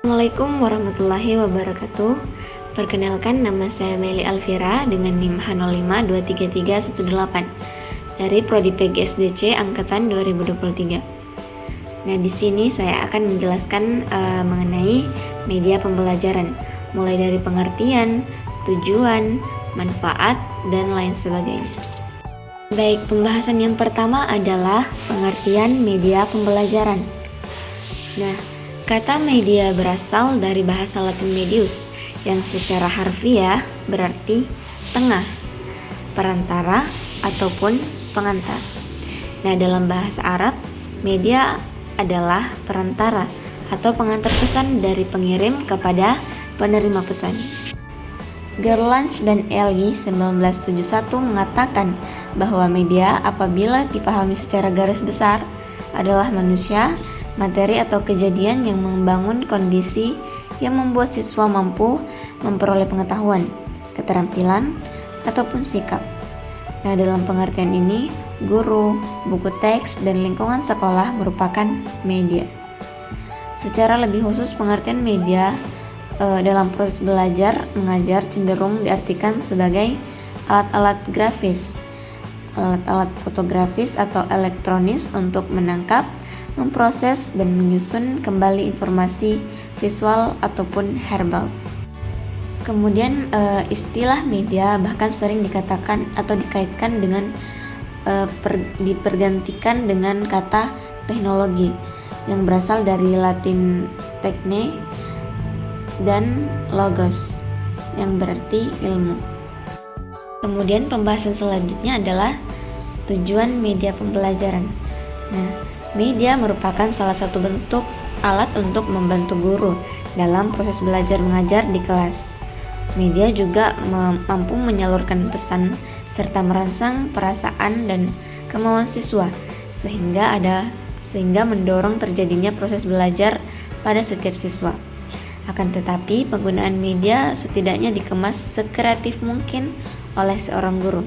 Assalamualaikum warahmatullahi wabarakatuh. Perkenalkan, nama saya Meli Alvira dengan NIM H05233118 dari Prodi PGSDC angkatan 2023. Nah, di sini saya akan menjelaskan mengenai media pembelajaran, mulai dari pengertian, tujuan, manfaat, dan lain sebagainya. Baik, pembahasan yang pertama adalah pengertian media pembelajaran. Nah, kata media berasal dari bahasa Latin medius yang secara harfiah berarti tengah, perantara, ataupun pengantar. Nah, dalam bahasa Arab, media adalah perantara atau pengantar pesan dari pengirim kepada penerima pesan. Gerlach dan Elgi 1971 mengatakan bahwa media apabila dipahami secara garis besar adalah manusia, materi atau kejadian yang membangun kondisi yang membuat siswa mampu memperoleh pengetahuan, keterampilan, ataupun sikap. Nah, dalam pengertian ini, guru, buku teks, dan lingkungan sekolah merupakan media. Secara lebih khusus, pengertian media dalam proses belajar mengajar cenderung diartikan sebagai alat-alat grafis, alat-alat fotografis atau elektronis untuk menangkap, memproses, dan menyusun kembali informasi visual ataupun verbal. Kemudian istilah media bahkan sering dikatakan atau dikaitkan dengan dipergantikan dengan kata teknologi yang berasal dari Latin techne dan logos yang berarti ilmu. Kemudian pembahasan selanjutnya adalah tujuan media pembelajaran. Nah, media merupakan salah satu bentuk alat untuk membantu guru dalam proses belajar mengajar di kelas. Media juga mampu menyalurkan pesan serta merangsang perasaan dan kemauan siswa sehingga mendorong terjadinya proses belajar pada setiap siswa. Akan tetapi, penggunaan media setidaknya dikemas sekreatif mungkin oleh seorang guru.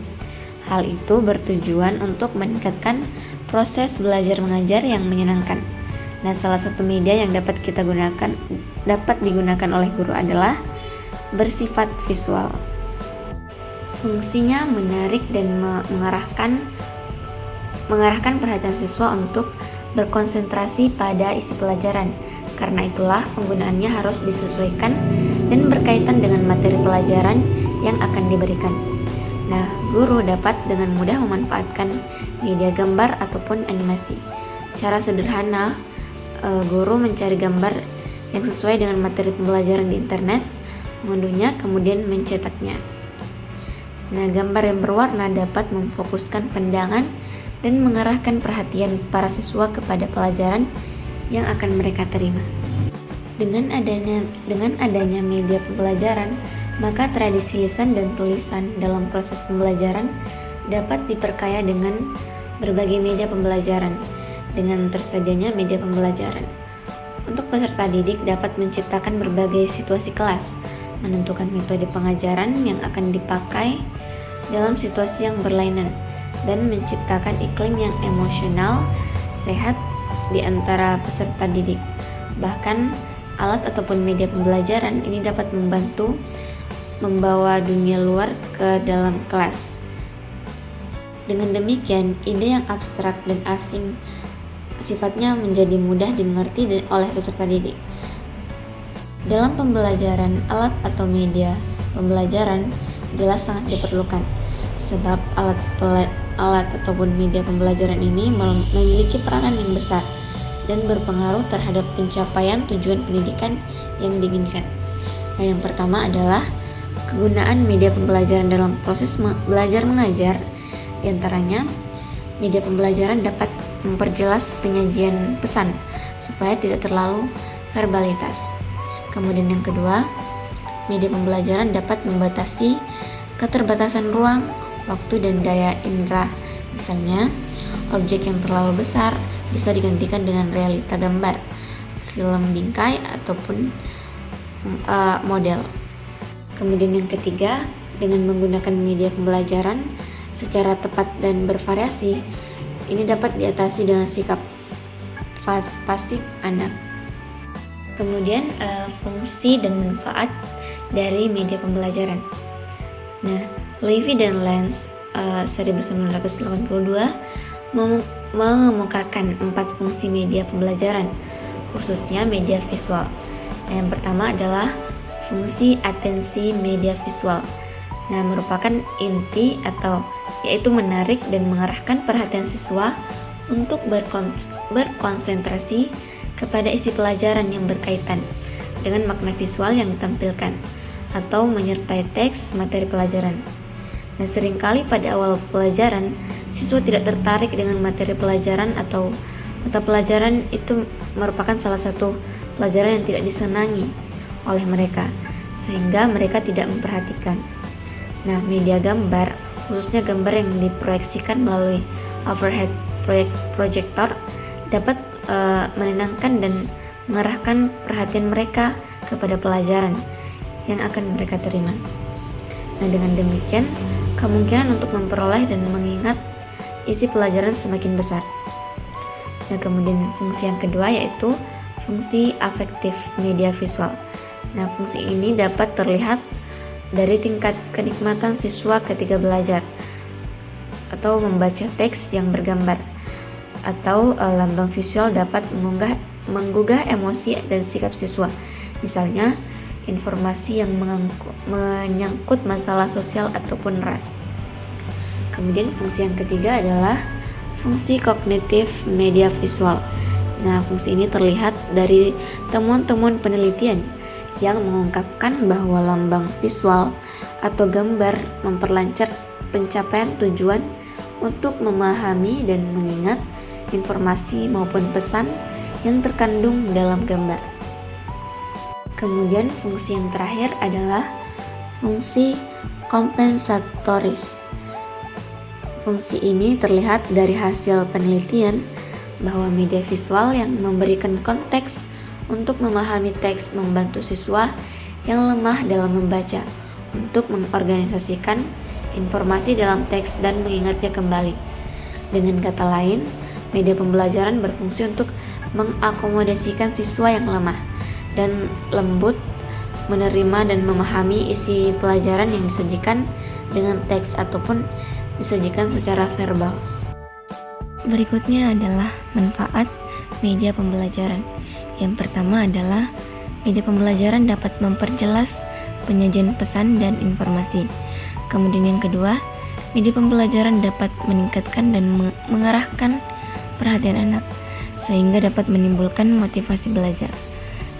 Hal itu bertujuan untuk meningkatkan proses belajar mengajar yang menyenangkan. Nah, salah satu media yang dapat digunakan oleh guru adalah bersifat visual. Fungsinya menarik dan mengarahkan perhatian siswa untuk berkonsentrasi pada isi pelajaran. Karena itulah penggunaannya harus disesuaikan dan berkaitan dengan materi pelajaran yang akan diberikan. Nah, guru dapat dengan mudah memanfaatkan media gambar ataupun animasi. Cara sederhana, guru mencari gambar yang sesuai dengan materi pembelajaran di internet, mengunduhnya, kemudian mencetaknya. Nah, gambar yang berwarna dapat memfokuskan pandangan dan mengarahkan perhatian para siswa kepada pelajaran yang akan mereka terima. Dengan adanya media pembelajaran, maka tradisi lisan dan tulisan dalam proses pembelajaran dapat diperkaya dengan berbagai media pembelajaran. Dengan tersedianya media pembelajaran, untuk peserta didik dapat menciptakan berbagai situasi kelas, menentukan metode pengajaran yang akan dipakai dalam situasi yang berlainan, dan menciptakan iklim yang emosional sehat di antara peserta didik. Bahkan alat ataupun media pembelajaran ini dapat membantu membawa dunia luar ke dalam kelas. Dengan demikian, ide yang abstrak dan asing sifatnya menjadi mudah dimengerti oleh peserta didik. Dalam pembelajaran, alat atau media pembelajaran jelas sangat diperlukan, sebab alat ataupun media pembelajaran ini memiliki peranan yang besar dan berpengaruh terhadap pencapaian tujuan pendidikan yang diinginkan. Nah, yang pertama adalah kegunaan media pembelajaran dalam proses belajar mengajar. Di antaranya, media pembelajaran dapat memperjelas penyajian pesan supaya tidak terlalu verbalitas. Kemudian yang kedua, media pembelajaran dapat membatasi keterbatasan ruang, waktu, dan daya indera. Misalnya, objek yang terlalu besar bisa digantikan dengan realita gambar, film bingkai, ataupun model. Kemudian yang ketiga, dengan menggunakan media pembelajaran secara tepat dan bervariasi, ini dapat diatasi dengan sikap pasif anak. Kemudian fungsi dan manfaat dari media pembelajaran. Nah, Levy dan Lenz 1982 mengemukakan 4 fungsi media pembelajaran, khususnya media visual. Nah, yang pertama adalah fungsi atensi media visual. Nah, merupakan inti atau yaitu menarik dan mengarahkan perhatian siswa untuk berkonsentrasi kepada isi pelajaran yang berkaitan dengan makna visual yang ditampilkan atau menyertai teks materi pelajaran. Nah, seringkali pada awal pelajaran, siswa tidak tertarik dengan materi pelajaran atau mata pelajaran itu merupakan salah satu pelajaran yang tidak disenangi oleh mereka, sehingga mereka tidak memperhatikan. Nah, media gambar, khususnya gambar yang diproyeksikan melalui overhead projector, dapat menenangkan dan mengarahkan perhatian mereka kepada pelajaran yang akan mereka terima. Nah, dengan demikian, kemungkinan untuk memperoleh dan mengingat isi pelajaran semakin besar. Nah, kemudian fungsi yang kedua yaitu fungsi afektif media visual. Nah, fungsi ini dapat terlihat dari tingkat kenikmatan siswa ketika belajar atau membaca teks yang bergambar, atau lambang visual dapat menggugah emosi dan sikap siswa. Misalnya, informasi yang menyangkut masalah sosial ataupun ras. Kemudian fungsi yang ketiga adalah fungsi kognitif media visual. Nah, fungsi ini terlihat dari temuan-temuan penelitian yang mengungkapkan bahwa lambang visual atau gambar memperlancar pencapaian tujuan untuk memahami dan mengingat informasi maupun pesan yang terkandung dalam gambar. Kemudian fungsi yang terakhir adalah fungsi kompensatoris. Fungsi ini terlihat dari hasil penelitian bahwa media visual yang memberikan konteks untuk memahami teks membantu siswa yang lemah dalam membaca untuk mengorganisasikan informasi dalam teks dan mengingatnya kembali. Dengan kata lain, media pembelajaran berfungsi untuk mengakomodasikan siswa yang lemah dan lembut menerima dan memahami isi pelajaran yang disajikan dengan teks ataupun disajikan secara verbal. Berikutnya adalah manfaat media pembelajaran. Yang pertama adalah media pembelajaran dapat memperjelas penyajian pesan dan informasi. Kemudian yang kedua, media pembelajaran dapat meningkatkan dan mengarahkan perhatian anak sehingga dapat menimbulkan motivasi belajar.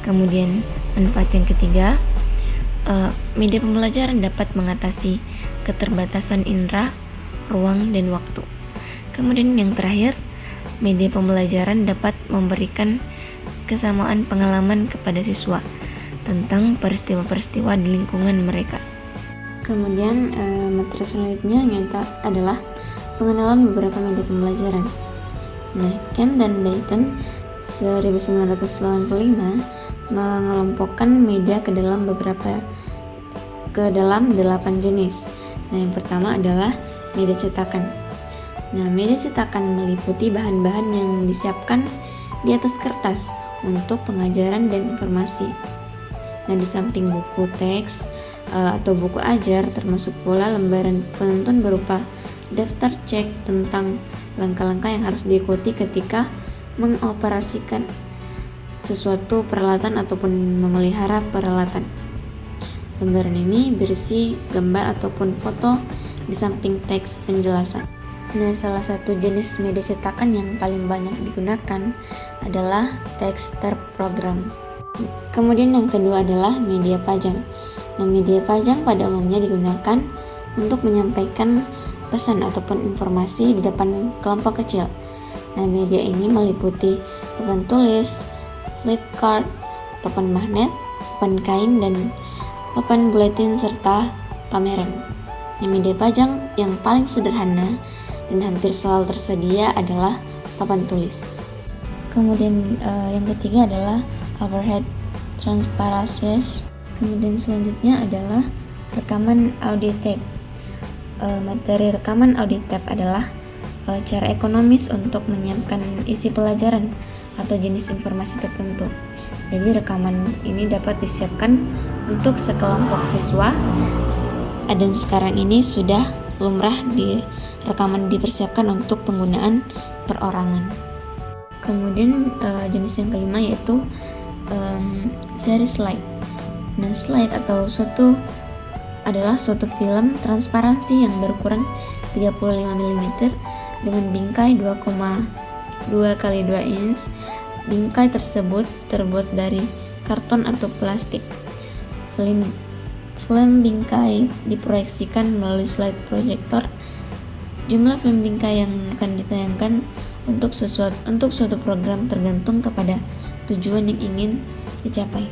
Kemudian manfaat yang ketiga, media pembelajaran dapat mengatasi keterbatasan indera, ruang, dan waktu. Kemudian yang terakhir, media pembelajaran dapat memberikan kesamaan pengalaman kepada siswa tentang peristiwa-peristiwa di lingkungan mereka. Kemudian materi selanjutnya adalah pengenalan beberapa media pembelajaran. Nah, Kemp dan Dayton 1985 mengelompokkan media ke dalam 8 jenis. Nah, yang pertama adalah media cetakan. Nah, media cetakan meliputi bahan-bahan yang disiapkan di atas kertas untuk pengajaran dan informasi. Nah, di samping buku teks atau buku ajar, termasuk pula lembaran penuntun berupa daftar cek tentang langkah-langkah yang harus diikuti ketika mengoperasikan sesuatu peralatan ataupun memelihara peralatan. Lembaran ini berisi gambar ataupun foto di samping teks penjelasan. Nah, salah satu jenis media cetakan yang paling banyak digunakan adalah teks terprogram. Kemudian yang kedua adalah media pajang. Nah, media pajang pada umumnya digunakan untuk menyampaikan pesan ataupun informasi di depan kelompok kecil. Nah, media ini meliputi papan tulis, flip card, papan magnet, papan kain, dan papan buletin serta pameran. Nah, media pajang yang paling sederhana dan hampir selalu tersedia adalah papan tulis. Kemudian yang ketiga adalah overhead transparencies. Kemudian selanjutnya adalah rekaman audio tape. Materi rekaman audio tape adalah cara ekonomis untuk menyiapkan isi pelajaran atau jenis informasi tertentu. Jadi rekaman ini dapat disiapkan untuk sekelompok siswa, dan sekarang ini sudah lumrah rekaman dipersiapkan untuk penggunaan perorangan. Kemudian jenis yang kelima yaitu seri slide. Nah, slide atau adalah suatu film transparansi yang berukuran 35 mm dengan bingkai 2,2 x 2 inch. Bingkai tersebut terbuat dari karton atau plastik. Film bingkai diproyeksikan melalui slide projector. Jumlah film bingkai yang akan ditayangkan untuk suatu program tergantung kepada tujuan yang ingin dicapai.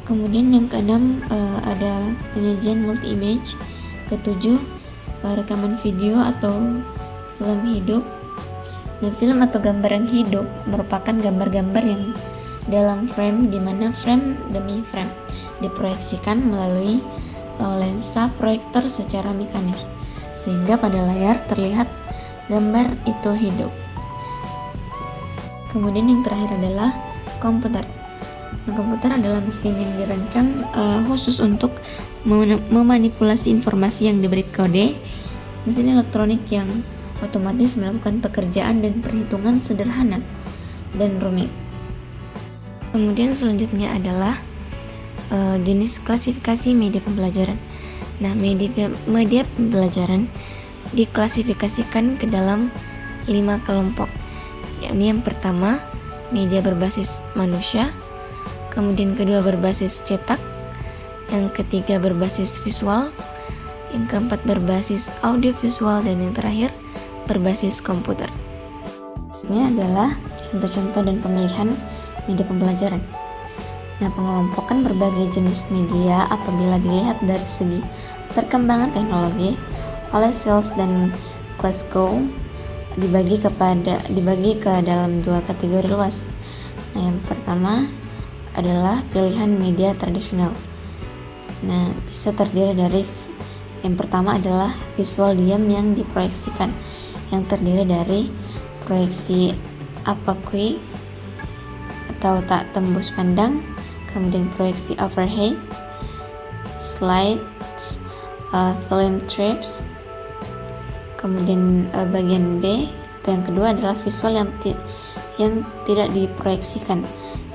Kemudian yang keenam ada penyajian multi-image. Ketujuh, rekaman video atau film hidup. Nah, film atau gambar yang hidup merupakan gambar-gambar yang dalam frame, di mana frame demi frame diproyeksikan melalui lensa proyektor secara mekanis, sehingga pada layar terlihat gambar itu hidup. Kemudian yang terakhir adalah komputer. Nah, komputer adalah mesin yang dirancang khusus untuk memanipulasi informasi yang diberi kode. Mesin elektronik yang otomatis melakukan pekerjaan dan perhitungan sederhana dan rumit. Kemudian selanjutnya adalah jenis klasifikasi media pembelajaran. Nah, media pembelajaran diklasifikasikan ke dalam 5 kelompok. Yakni yang pertama, media berbasis manusia, kemudian kedua berbasis cetak, yang ketiga berbasis visual, yang keempat berbasis audiovisual, dan yang terakhir berbasis komputer. Ini adalah contoh-contoh dan pemilihan media pembelajaran. Nah, pengelompokan berbagai jenis media apabila dilihat dari segi perkembangan teknologi oleh Sells dan Glasgow dibagi ke dalam 2 kategori luas. Nah, yang pertama adalah pilihan media tradisional. Nah, bisa terdiri dari yang pertama adalah visual diam yang diproyeksikan, yang terdiri dari proyeksi apocoic atau tak tembus pandang, kemudian proyeksi overhead, slides, film strips. Kemudian bagian B atau yang kedua adalah visual yang tidak diproyeksikan.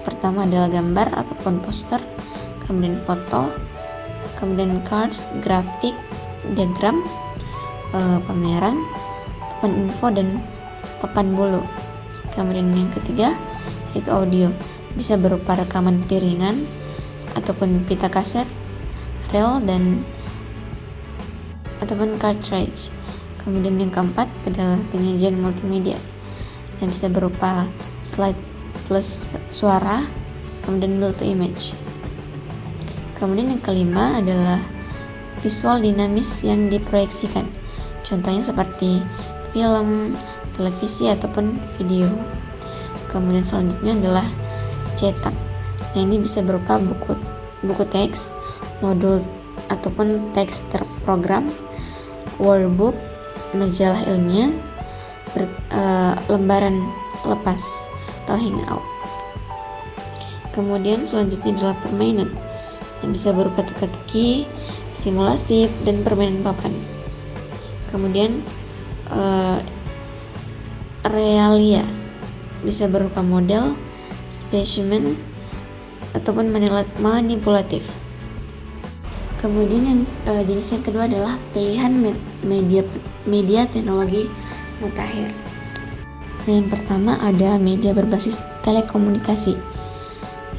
Pertama adalah gambar ataupun poster, kemudian foto, kemudian cards, grafik, diagram, pameran, papan info, dan papan bulu. Kemudian yang ketiga itu audio, bisa berupa rekaman piringan ataupun pita kaset, reel, dan ataupun cartridge. Kemudian yang keempat adalah penyajian multimedia yang bisa berupa slide plus suara, kemudian multi image. Kemudian yang kelima adalah visual dinamis yang diproyeksikan, contohnya seperti film, televisi, ataupun video. Kemudian selanjutnya adalah cetak. Nah, ini bisa berupa buku teks, modul ataupun teks terprogram, workbook, majalah ilmiah, lembaran lepas atau hangout. Kemudian selanjutnya adalah permainan yang bisa berupa teka-teki, simulasi, dan permainan papan. Kemudian realia bisa berupa model, spesimen, ataupun manipulatif. Kemudian yang jenis yang kedua adalah pilihan media teknologi mutakhir. Nah, yang pertama ada media berbasis telekomunikasi.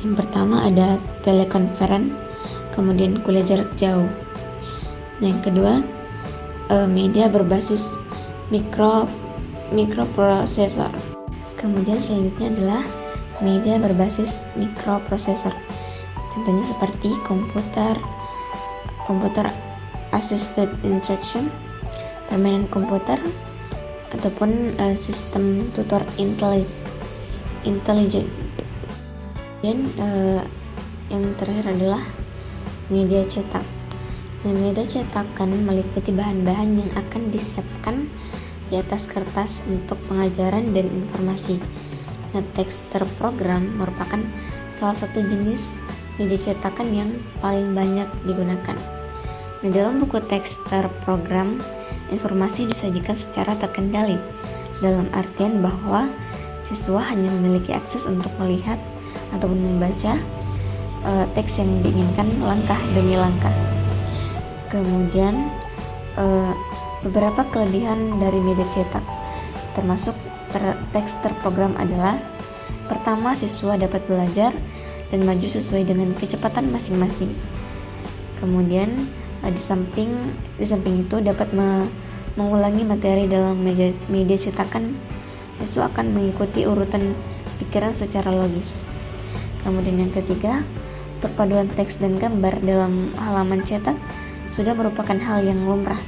Yang pertama ada telekonferen, kemudian kuliah jarak jauh. Nah, yang kedua media berbasis mikroprosesor. Kemudian selanjutnya adalah media berbasis mikroprosesor. Contohnya seperti komputer assisted instruction, permainan komputer, ataupun sistem tutor intelijen. Dan yang terakhir adalah media cetak. Nah, media cetakan meliputi bahan-bahan yang akan disiapkan di atas kertas untuk pengajaran dan informasi. Nah, teks terprogram merupakan salah satu jenis media cetakan yang paling banyak digunakan. Nah, dalam buku teks terprogram, informasi disajikan secara terkendali, dalam artian bahwa siswa hanya memiliki akses untuk melihat ataupun membaca teks yang diinginkan langkah demi langkah. Kemudian beberapa kelebihan dari media cetak termasuk teks terprogram adalah: pertama, siswa dapat belajar dan maju sesuai dengan kecepatan masing-masing. Kemudian di samping itu dapat mengulangi materi dalam media cetakan, siswa akan mengikuti urutan pikiran secara logis. Kemudian yang ketiga, perpaduan teks dan gambar dalam halaman cetak sudah merupakan hal yang lumrah,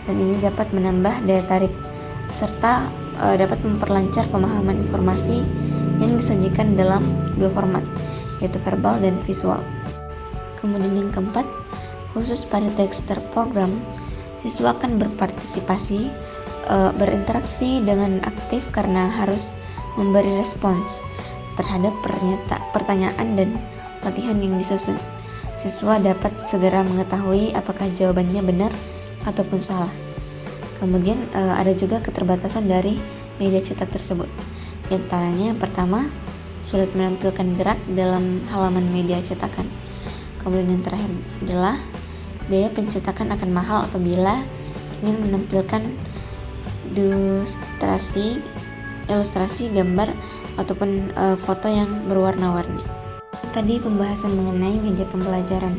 dan ini dapat menambah daya tarik serta dapat memperlancar pemahaman informasi yang disajikan dalam dua format, yaitu verbal dan visual. Kemudian yang keempat, khusus pada teks terprogram, siswa akan berpartisipasi, berinteraksi dengan aktif karena harus memberi respons terhadap pertanyaan dan latihan yang disusun. Siswa dapat segera mengetahui apakah jawabannya benar ataupun salah. Kemudian ada juga keterbatasan dari media cetak tersebut. Di antaranya yang pertama, sulit menampilkan gerak dalam halaman media cetakan. Kemudian yang terakhir adalah biaya pencetakan akan mahal apabila ingin menampilkan ilustrasi, gambar ataupun foto yang berwarna-warni. Tadi pembahasan mengenai media pembelajaran.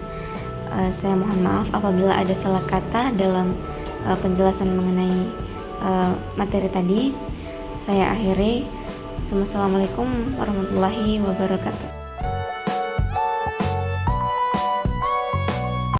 Saya mohon maaf apabila ada salah kata dalam penjelasan mengenai materi tadi. Saya akhiri. Wassalamualaikum warahmatullahi wabarakatuh.